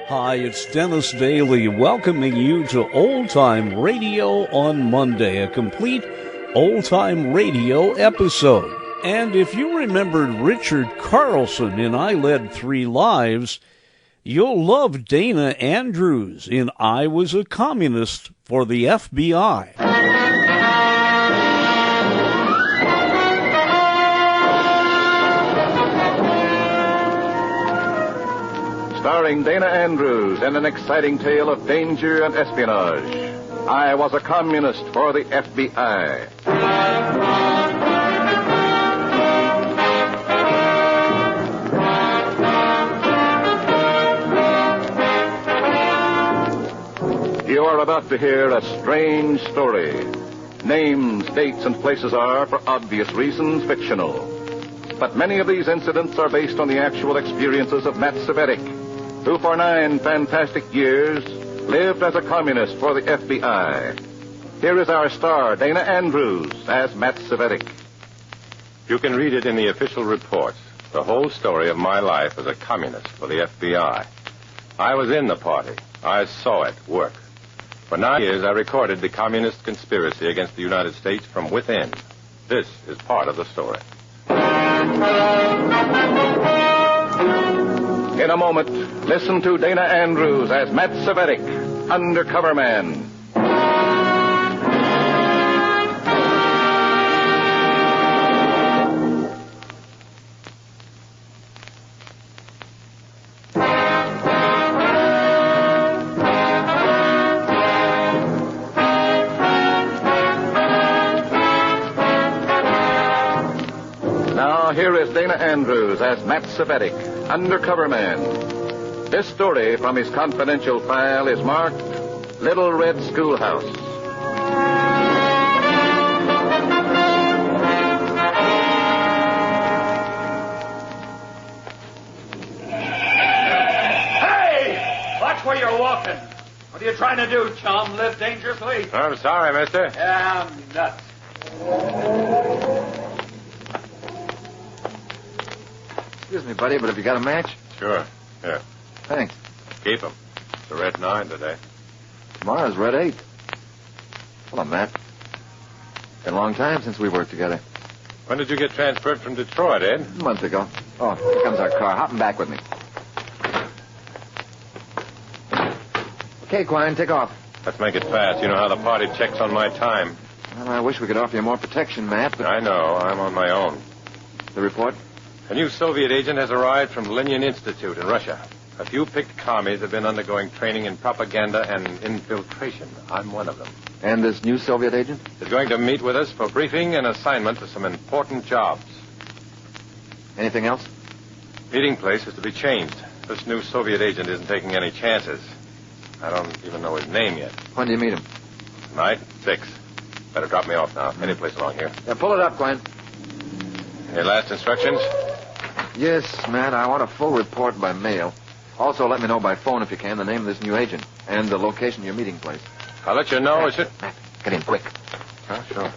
Hi, it's Dennis Daly welcoming you to Old Time Radio on Monday, a complete Old Time Radio episode. And if you remembered Richard Carlson in I Led Three Lives, you'll love Dana Andrews in I Was a Communist for the FBI. Starring Dana Andrews in an exciting tale of danger and espionage. I Was a Communist for the FBI. You are about to hear a strange story. Names, dates, and places are, for obvious reasons, fictional. But many of these incidents are based on the actual experiences of Matt Cvetic, who for 9 fantastic years lived as a communist for the FBI. Here is our star, Dana Andrews, as Matt Cvetic. You can read it in the official reports, the whole story of my life as a communist for the FBI. I was in the party. I saw it work. For 9 years, I recorded the communist conspiracy against the United States from within. This is part of the story. In a moment, listen to Dana Andrews as Matt Cvetic, Undercover Man. Now, here is Dana Andrews as Matt Cvetic, Undercover Man. This story from his confidential file is marked Little Red Schoolhouse. Hey! Watch where you're walking. What are you trying to do, chum? Live dangerously? I'm sorry, mister. Yeah, I'm nuts. Excuse me, buddy, but have you got a match? Sure. Here. Thanks. Keep 'em. It's a red 9 today. Tomorrow's red 8. Hello, Matt. Been a long time since we worked together. When did you get transferred from Detroit, Ed? A month ago. Oh, here comes our car. Hopping back with me. Okay, Quine, take off. Let's make it fast. You know how the party checks on my time. Well, I wish we could offer you more protection, Matt, but... I know. I'm on my own. The report? A new Soviet agent has arrived from Lenin Institute in Russia. A few picked commies have been undergoing training in propaganda and infiltration. I'm one of them. And this new Soviet agent? He's going to meet with us for briefing and assignment to some important jobs. Anything else? Meeting place is to be changed. This new Soviet agent isn't taking any chances. I don't even know his name yet. When do you meet him? Tonight, 6. Better drop me off now. Any place along here. Yeah, pull it up, Quine. Any last instructions? Yes, Matt, I want a full report by mail. Also, let me know by phone, if you can, the name of this new agent and the location of your meeting place. I'll let you know. Matt, get in quick. Huh, sure.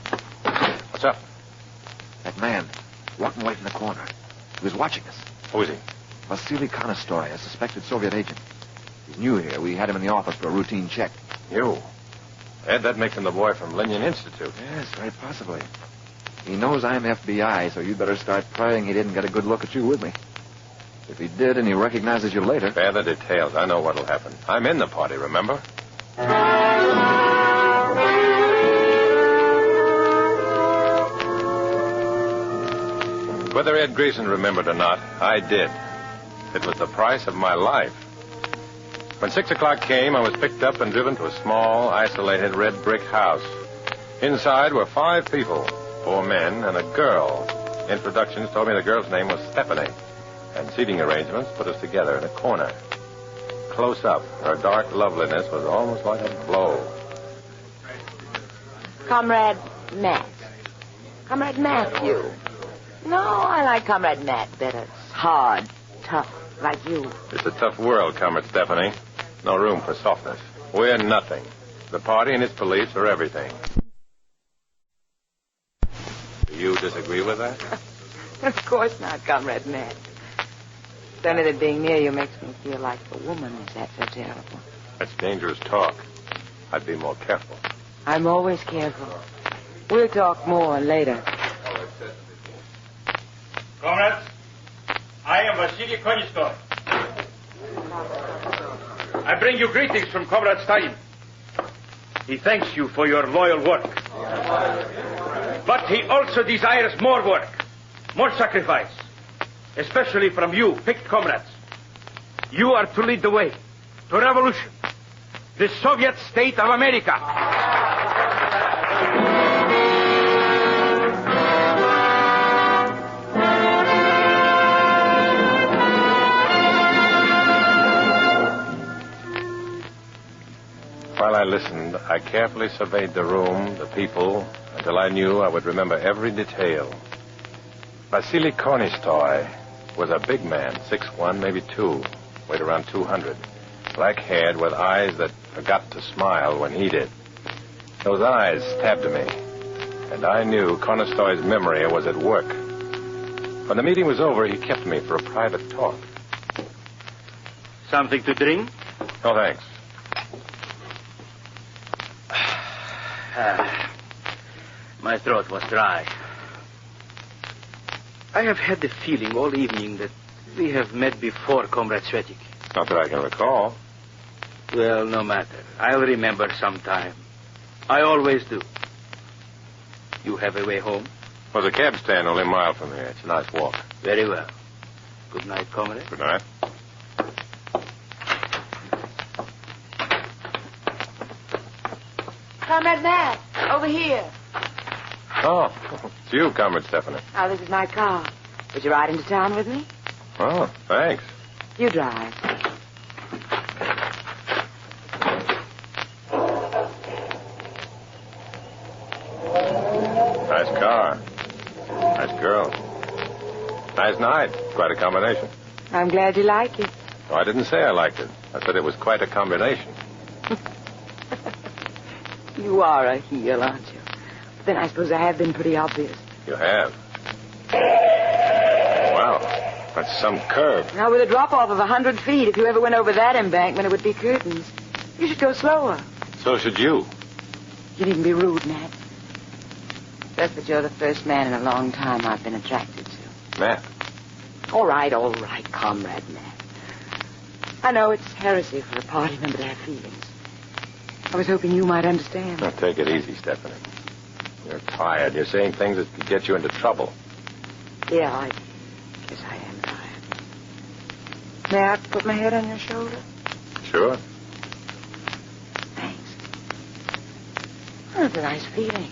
What's up? That man, walking away from the corner. He was watching us. Who is he? Vasily Konostoy, a suspected Soviet agent. He's new here. We had him in the office for a routine check. You. Ed, that makes him the boy from Lenin Institute. Yes, very possibly. He knows I'm FBI, so you'd better start praying he didn't get a good look at you with me. If he did and he recognizes you later... Spare the details. I know what'll happen. I'm in the party, remember? Whether Ed Grayson remembered or not, I did. It was the price of my life. When 6 o'clock came, I was picked up and driven to a small, isolated red brick house. Inside were 5 people, 4 men and a girl. Introductions told me the girl's name was Stephanie, and seating arrangements put us together in a corner. Close up, her dark loveliness was almost like a blow. Comrade Matt. Comrade Matthew. No, I like Comrade Matt better. Hard, tough, like you. It's a tough world, Comrade Stephanie. No room for softness. We're nothing. The party and its beliefs are everything. Do you disagree with that? Of course not, Comrade Matt. It's only that being near you makes me feel like a woman. Is that so terrible? That's dangerous talk. I'd be more careful. I'm always careful. We'll talk more later. Comrades, I am Vasily Konistov. I bring you greetings from Comrade Stalin. He thanks you for your loyal work. But he also desires more work, more sacrifice, especially from you, picked comrades. You are to lead the way to revolution, the Soviet state of America. While I listened, I carefully surveyed the room, the people, until I knew I would remember every detail. Vasily Kornistoy was a big man, 6'1", maybe 2, weighed around 200. Black-haired with eyes that forgot to smile when he did. Those eyes stabbed me, and I knew Kornistoy's memory was at work. When the meeting was over, he kept me for a private talk. Something to drink? No, thanks. My throat was dry. I have had the feeling all evening that we have met before, Comrade Svetik. Not that I can recall. Well, no matter. I'll remember sometime. I always do. You have a way home? There's a cab stand only a mile from here. It's a nice walk. Very well. Good night, Comrade. Good night. Comrade Matt, over here. Oh, it's you, Comrade Stephanie. Oh, this is my car. Would you ride into town with me? Oh, thanks. You drive. Nice car. Nice girl. Nice night. Quite a combination. I'm glad you like it. Oh, I didn't say I liked it. I said it was quite a combination. You are a heel, aren't you? But then I suppose I have been pretty obvious. You have. Wow. That's some curve. Now, with a drop-off of 100 feet, if you ever went over that embankment, it would be curtains. You should go slower. So should you. You needn't be rude, Matt. Just that you're the first man in a long time I've been attracted to. Matt. All right, Comrade Matt. I know it's heresy for a party member to have feelings. I was hoping you might understand. Now, take it easy, Stephanie. You're tired. You're saying things that could get you into trouble. Yeah, I guess I am tired. May I put my head on your shoulder? Sure. Thanks. Oh, it's a nice feeling.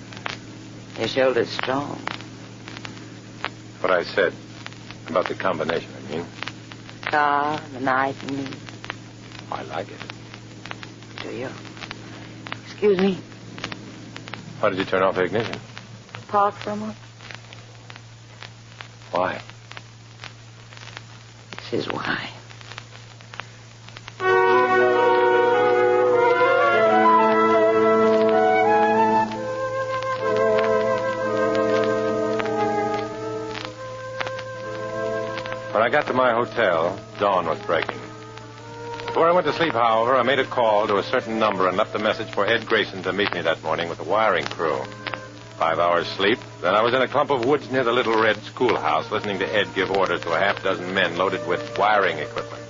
Your shoulder's strong. What I said about the combination, I mean. Car, the night, and me. I like it. Do you? Excuse me. Why did you turn off the ignition? Park for a moment. Why? This is why. When I got to my hotel, dawn was breaking. Before I went to sleep, however, I made a call to a certain number and left a message for Ed Grayson to meet me that morning with the wiring crew. 5 hours sleep. Then I was in a clump of woods near the Little Red schoolhouse, listening to Ed give orders to a half-dozen men loaded with wiring equipment.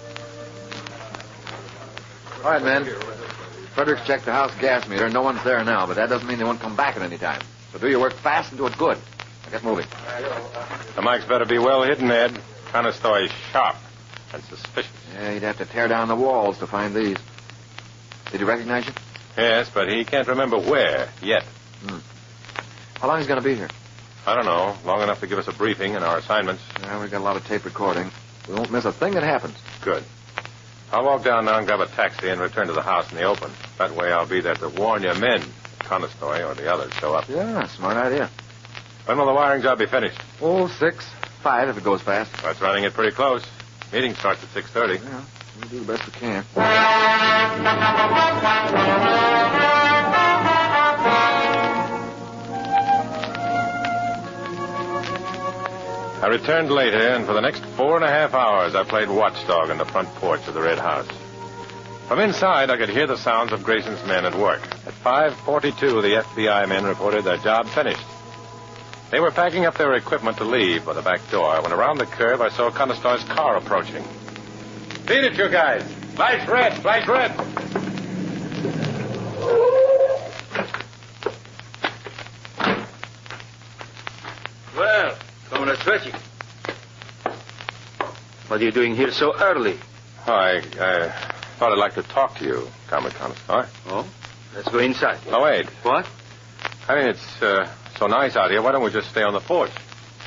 All right, men. Fredericks checked the house gas meter. No one's there now, but that doesn't mean they won't come back at any time. So do your work fast and do it good. Now get moving. The mics better be well hidden, Ed. Kornistoy is sharp and suspicious. Yeah, you'd have to tear down the walls to find these. Did he recognize you? Yes, but he can't remember where yet. How long is he going to be here? I don't know. Long enough to give us a briefing and our assignments. Yeah, we've got a lot of tape recording. We won't miss a thing that happens. Good. I'll walk down now and grab a taxi and return to the house in the open. That way I'll be there to warn your men, Kornistoy or the others show up. Yeah, smart idea. When will the wiring job be finished? Oh, 6, 5 if it goes fast. That's running it pretty close. Meeting starts at 6:30. Yeah, we'll do the best we can. I returned later, and for the next 4.5 hours, I played watchdog on the front porch of the Red House. From inside, I could hear the sounds of Grayson's men at work. At 5:42, the FBI men reported their job finished. They were packing up their equipment to leave by the back door when around the curve I saw Conestoy's car approaching. Beat it, you guys. Flash red, flash red. Well, Comrade Svetchik. What are you doing here so early? Oh, I thought I'd like to talk to you, Comrade Conestoy. Oh? Let's go inside. No, wait. What? I mean, it's so nice out here. Why don't we just stay on the porch?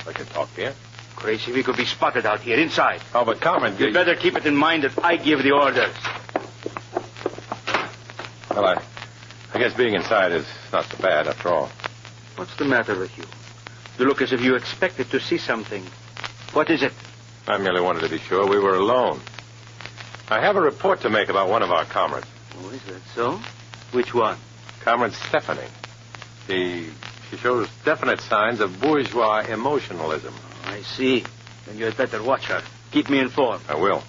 I can talk to you. Crazy, we could be spotted out here inside. Oh, but Comrade... You'd better keep it in mind that I give the orders. Well, I guess being inside is not so bad after all. What's the matter with you? You look as if you expected to see something. What is it? I merely wanted to be sure we were alone. I have a report to make about one of our comrades. Oh, is that so? Which one? Comrade Stephanie. She shows definite signs of bourgeois emotionalism. Oh, I see. Then you had better watch her. Keep me informed. I will.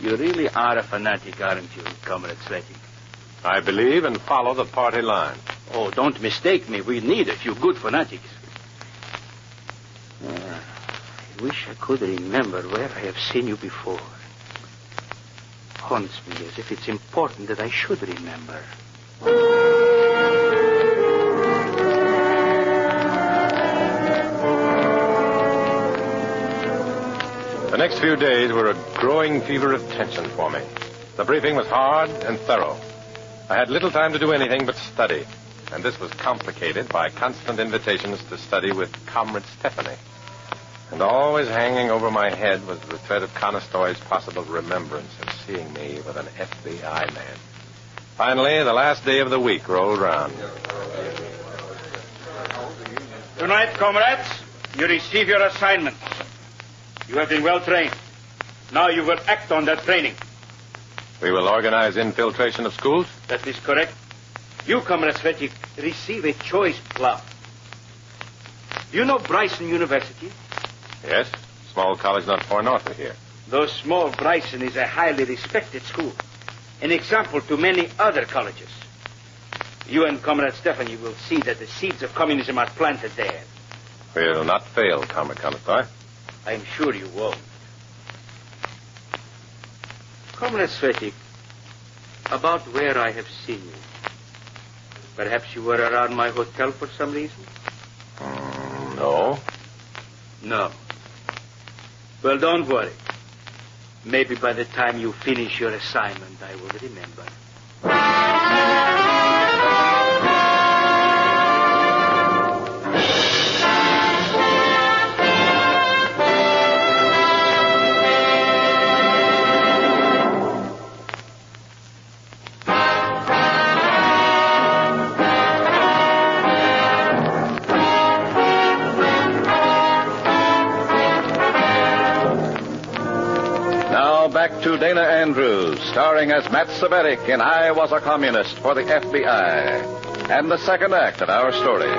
You really are a fanatic, aren't you, Comrade Svetchik? I believe and follow the party line. Oh, don't mistake me. We need a few good fanatics. I wish I could remember where I have seen you before. Haunts me as if it's important that I should remember. The next few days were a growing fever of tension for me. The briefing was hard and thorough. I had little time to do anything but study, and this was complicated by constant invitations to study with Comrade Stephanie. And always hanging over my head was the threat of Conestoy's possible remembrance of seeing me with an FBI man. Finally, the last day of the week rolled round. Tonight, comrades, you receive your assignments. You have been well trained. Now you will act on that training. We will organize infiltration of schools? That is correct. You, Comrade Svetchik, receive a choice club. Do you know Bryson University? Yes, small college not far north of here. Though small, Bryson is a highly respected school. An example to many other colleges. You and Comrade Stephanie will see that the seeds of communism are planted there. We'll not fail, Comrade Conestoy. I'm sure you won't. Comrade Svetchik, about where I have seen you. Perhaps you were around my hotel for some reason? No. No. Well, don't worry. Maybe by the time you finish your assignment, I will remember. Back to Dana Andrews, starring as Matt Savetic in I Was a Communist for the FBI. And the second act of our story.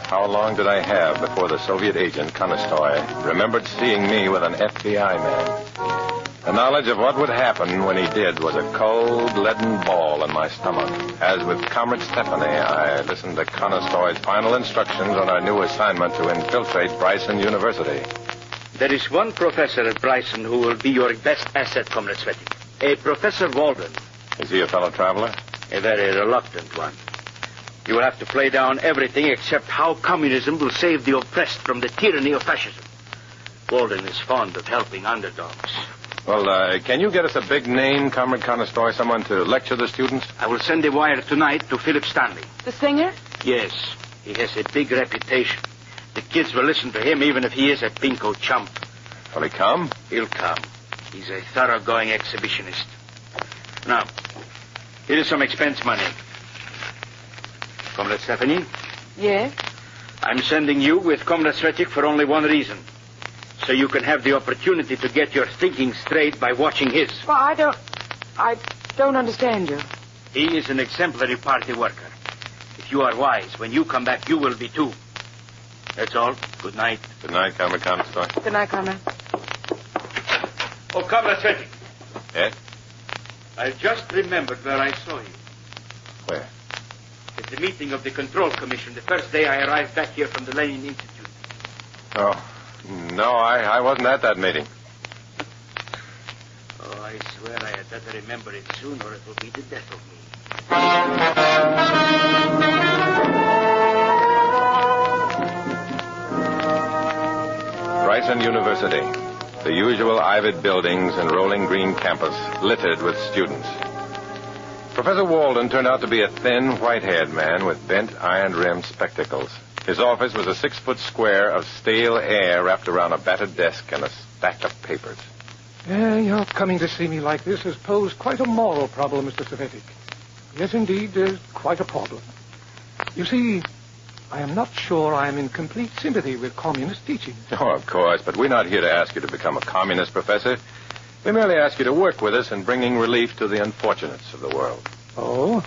How long did I have before the Soviet agent, Conestoy, remembered seeing me with an FBI man? The knowledge of what would happen when he did was a cold, leaden ball in my stomach. As with Comrade Stephanie, I listened to Conestoy's final instructions on our new assignment to infiltrate Bryson University. There is one professor at Bryson who will be your best asset, Comrade Svetchik. A Professor Walden. Is he a fellow traveler? A very reluctant one. You will have to play down everything except how communism will save the oppressed from the tyranny of fascism. Walden is fond of helping underdogs. Well, can you get us a big name, Comrade Conestoy, someone to lecture the students? I will send a wire tonight to Philip Stanley. The singer? Yes. He has a big reputation. The kids will listen to him even if he is a pinko chump. Will he come? He'll come. He's a thoroughgoing exhibitionist. Now, here is some expense money. Comrade Stephanie? Yes? I'm sending you with Comrade Svetchik for only one reason. So you can have the opportunity to get your thinking straight by watching his. Well, I don't understand you. He is an exemplary party worker. If you are wise, when you come back, you will be too. That's all. Good night. Good night, Comrade Constantine. Good night, Comrade. Oh, Comrade Svetic. Yes? I just remembered where I saw you. Where? At the meeting of the Control Commission, the first day I arrived back here from the Lenin Institute. Oh, no, I wasn't at that meeting. Oh, I swear I had better remember it soon, or it will be the death of me. Bryson University. The usual ivied buildings and rolling green campus littered with students. Professor Walden turned out to be a thin, white-haired man with bent, iron-rimmed spectacles. His office was a 6-foot square of stale air wrapped around a battered desk and a stack of papers. Your coming to see me like this has posed quite a moral problem, Mr. Svetic. Yes, indeed, quite a problem. You see, I am not sure I am in complete sympathy with communist teaching. Oh, of course, but we're not here to ask you to become a communist, Professor. We merely ask you to work with us in bringing relief to the unfortunates of the world. Oh?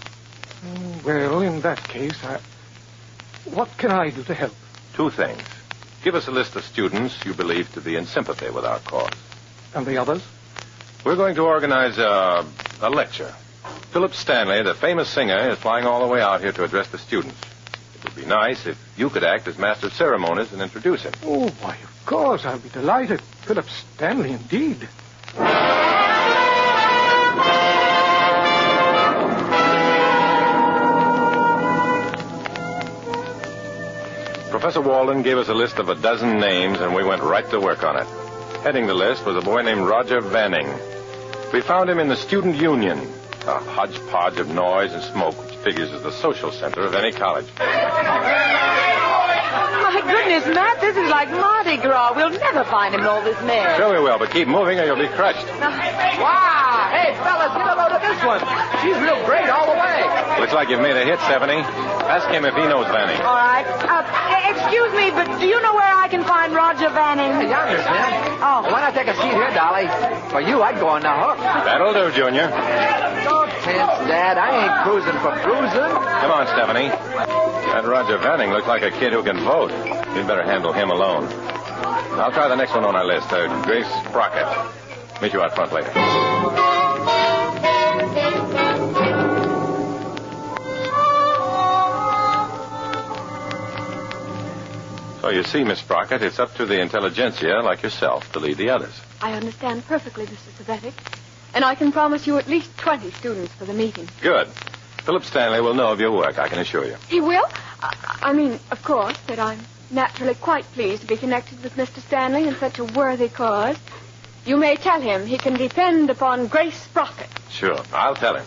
Well, in that case, what can I do to help? 2 things. Give us a list of students you believe to be in sympathy with our cause. And the others? We're going to organize a lecture. Philip Stanley, the famous singer, is flying all the way out here to address the students. It would be nice if you could act as master of ceremonies and introduce him. Oh, why, of course, I'll be delighted. Philip Stanley, indeed. Professor Walden gave us a list of 12 names, and we went right to work on it. Heading the list was a boy named Roger Vanning. We found him in the Student Union, a hodgepodge of noise and smoke which figures as the social center of any college. My goodness, Matt, this is like Mardi Gras. We'll never find him in all this mess. Sure we will, but keep moving or you'll be crushed. Wow! Hey, fellas, get a load of this one. She's real great all the way. Looks like you've made a hit, Stephanie. Ask him if he knows Vanning. All right. Excuse me, but do you know where I can find Roger Vanning? Hey, yonder, Sam. Oh. Why not take a seat here, Dolly? For you, I'd go on the hook. That'll do, Junior. Don't tense, Dad. I ain't cruising for cruising. Come on, Stephanie. That Roger Vanning looks like a kid who can vote. You'd better handle him alone. I'll try the next one on our list, Grace Sprocket. Meet you out front later. So you see, Miss Sprocket, it's up to the intelligentsia like yourself to lead the others. I understand perfectly, Mr. Savetic. And I can promise you at least 20 students for the meeting. Good. Philip Stanley will know of your work, I can assure you. He will? I mean, of course, that I'm naturally quite pleased to be connected with Mr. Stanley in such a worthy cause. You may tell him he can depend upon Grace Sprocket. Sure, I'll tell him.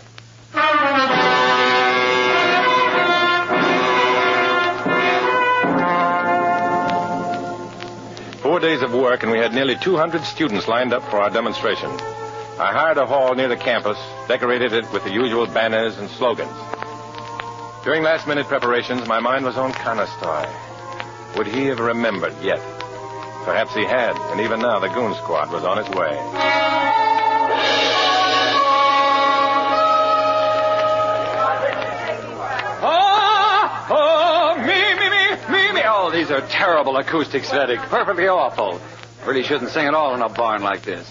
4 days of work, and we had nearly 200 students lined up for our demonstration. I hired a hall near the campus, decorated it with the usual banners and slogans. During last-minute preparations, my mind was on Conestoy. Would he have remembered yet? Perhaps he had, and even now the goon squad was on its way. Oh, these are terrible acoustics, Svetic. Perfectly awful. Really shouldn't sing at all in a barn like this.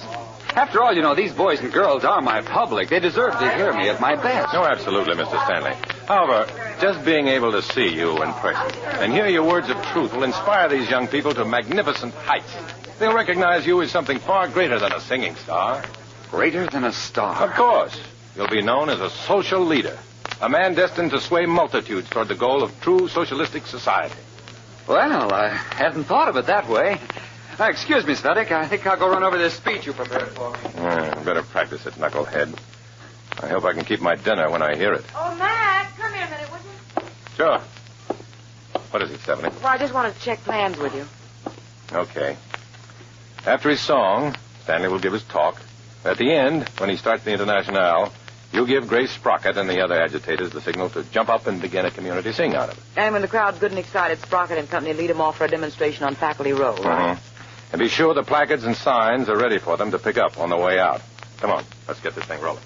After all, you know, these boys and girls are my public. They deserve to hear me at my best. No, absolutely, Mr. Stanley. However, just being able to see you in person and hear your words of truth will inspire these young people to magnificent heights. They'll recognize you as something far greater than a singing star. Greater than a star. Of course. You'll be known as a social leader, a man destined to sway multitudes toward the goal of true socialistic society. Well, I hadn't thought of it that way. Excuse me, Svetic. I think I'll go run over this speech you prepared for me. Better practice it, knucklehead. I hope I can keep my dinner when I hear it. Oh, Matt, come here a minute, would you? Sure. What is it, Stephanie? Well, I just wanted to check plans with you. Okay. After his song, Stanley will give his talk. At the end, when he starts the Internationale, you give Grace Sprocket and the other agitators the signal to jump up and begin a community sing out of it. And when the crowd's good and excited, Sprocket and company lead them off for a demonstration on Faculty Row, right? And be sure the placards and signs are ready for them to pick up on the way out. Come on, let's get this thing rolling.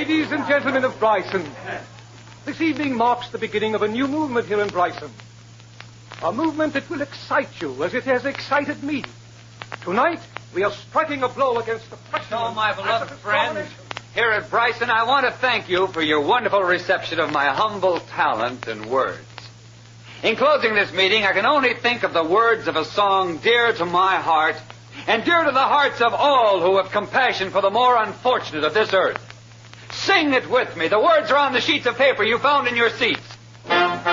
Ladies and gentlemen of Bryson, this evening marks the beginning of a new movement here in Bryson. A movement that will excite you as it has excited me. Tonight, we are striking a blow against the pressure. So, my beloved friends, here at Bryson, I want to thank you for your wonderful reception of my humble talent and words. In closing this meeting, I can only think of the words of a song dear to my heart and dear to the hearts of all who have compassion for the more unfortunate of this earth. Sing it with me. The words are on the sheets of paper you found in your seats. That's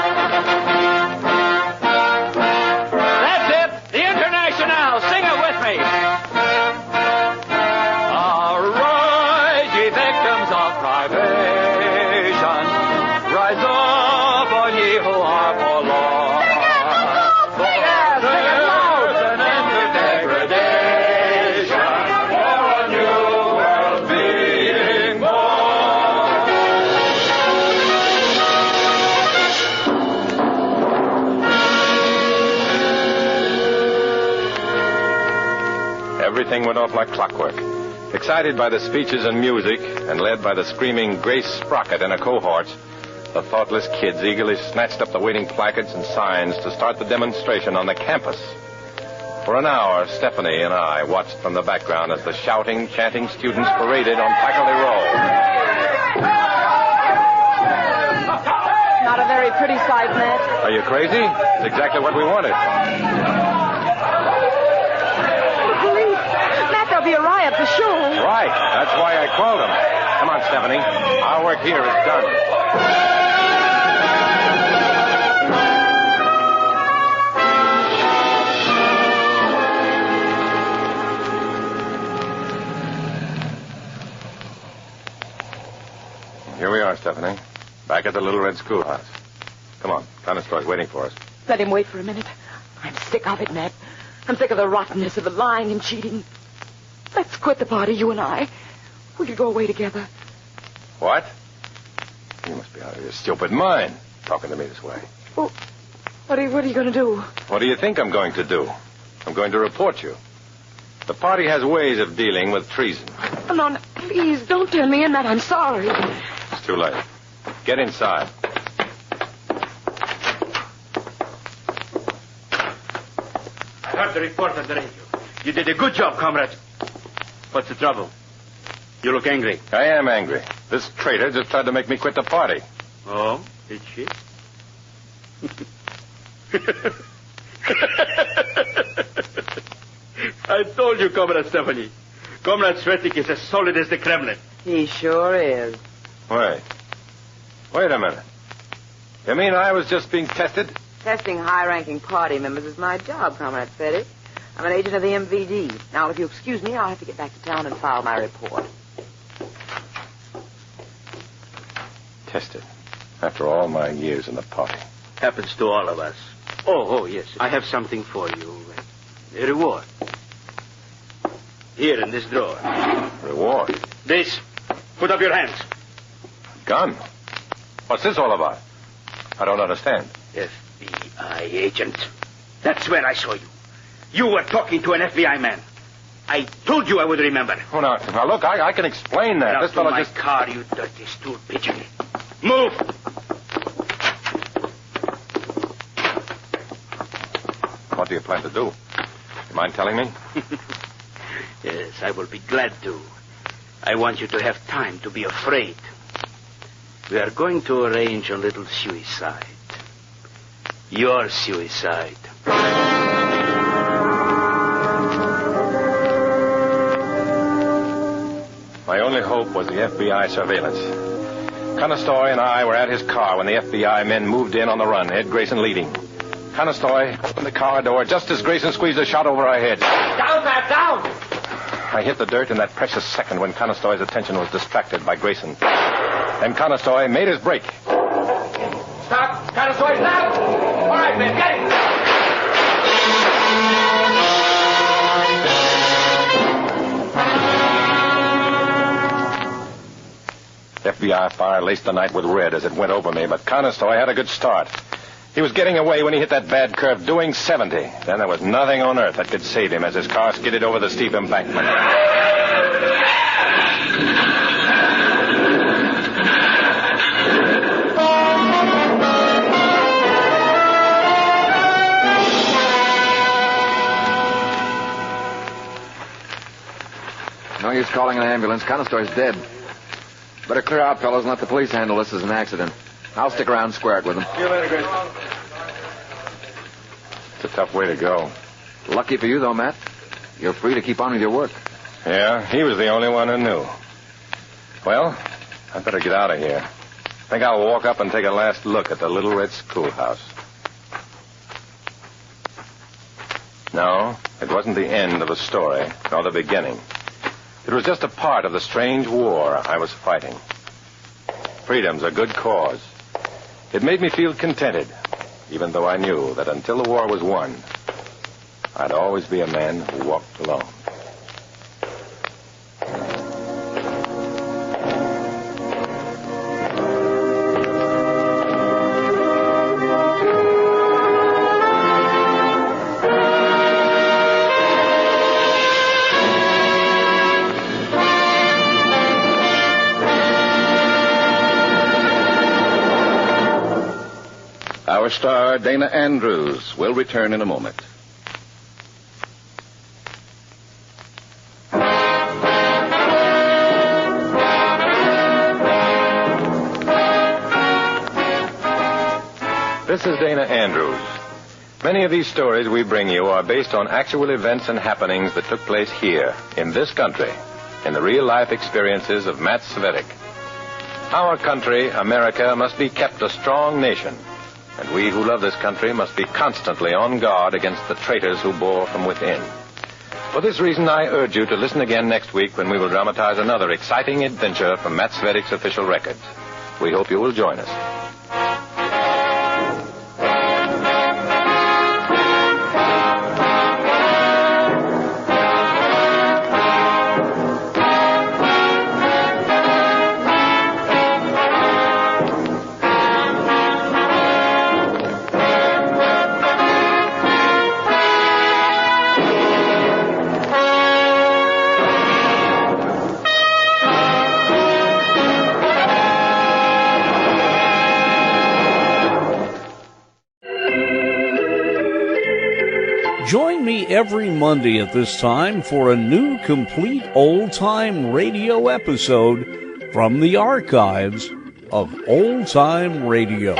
it. The International. Sing it with me. Arise, ye victims of privation. Rise up, all ye who are forlorn. Everything went off like clockwork. Excited by the speeches and music, and led by the screaming Grace Sprocket and her cohorts, the thoughtless kids eagerly snatched up the waiting placards and signs to start the demonstration on the campus. For an hour, Stephanie and I watched from the background as the shouting, chanting students paraded on Faculty Row. Not a very pretty sight, Matt. Are you crazy? It's exactly what we wanted. There'll be a riot for sure. Right. That's why I called him. Come on, Stephanie. Our work here is done. Here we are, Stephanie. Back at the Little Red Schoolhouse. Come on. Conistroy's waiting for us. Let him wait for a minute. I'm sick of it, Matt. I'm sick of the rottenness of the lying and cheating. Let's quit the party, you and I. We could go away together. What? You must be out of your stupid mind, talking to me this way. Well, what are you going to do? What do you think I'm going to do? I'm going to report you. The party has ways of dealing with treason. Oh, no, please, don't turn me in, Matt. I'm sorry. It's too late. Get inside. I heard the report on the radio. You did a good job, comrade. What's the trouble? You look angry. I am angry. This traitor just tried to make me quit the party. Oh, did she? I told you, Comrade Stephanie. Comrade Svetik is as solid as the Kremlin. He sure is. Wait a minute. You mean I was just being tested? Testing high-ranking party members is my job, Comrade Fetty. I'm an agent of the MVD. Now, if you excuse me, I'll have to get back to town and file my report. Tested. After all my years in the party. Happens to all of us. Oh, yes. I have something for you. A reward. Here in this drawer. Reward? This. Put up your hands. Gun? What's this all about? I don't understand. FBI agent. That's where I saw you. You were talking to an FBI man. I told you I would remember. Oh, now look, I can explain that. Now This fellow my just... car, you dirty stool pigeon. Move! What do you plan to do? You mind telling me? Yes, I will be glad to. I want you to have time to be afraid. We are going to arrange a little suicide. Your suicide. My only hope was the FBI surveillance. Conistroy and I were at his car when the FBI men moved in on the run, Ed Grayson leading. Conistroy opened the car door just as Grayson squeezed a shot over our heads. Down, Matt, down! I hit the dirt in that precious second when Conistroy's attention was distracted by Grayson. Then Conistroy made his break. Stop! Conistroy, stop! All right, man, get him! FBI fire laced the night with red as it went over me, but Conistroy had a good start. He was getting away when he hit that bad curve, doing 70. Then there was nothing on earth that could save him as his car skidded over the steep embankment. No use calling an ambulance. Conestoy's dead. Better clear out, fellows, and let the police handle this as an accident. I'll stick around and square it with them. See you later, Grace. It's a tough way to go. Lucky for you, though, Matt. You're free to keep on with your work. Yeah, he was the only one who knew. Well, I'd better get out of here. Think I'll walk up and take a last look at the Little Red Schoolhouse. No, it wasn't the end of the story, nor the beginning. It was just a part of the strange war I was fighting. Freedom's a good cause. It made me feel contented, even though I knew that until the war was won, I'd always be a man who walked alone. Our star, Dana Andrews, will return in a moment. This is Dana Andrews. Many of these stories we bring you are based on actual events and happenings that took place here, in this country, in the real-life experiences of Matt Svetich. Our country, America, must be kept a strong nation, and we who love this country must be constantly on guard against the traitors who bore from within. For this reason, I urge you to listen again next week when we will dramatize another exciting adventure from Matt Svetich's official records. We hope you will join us. Join me every Monday at this time for a new complete old-time radio episode from the archives of Old Time Radio.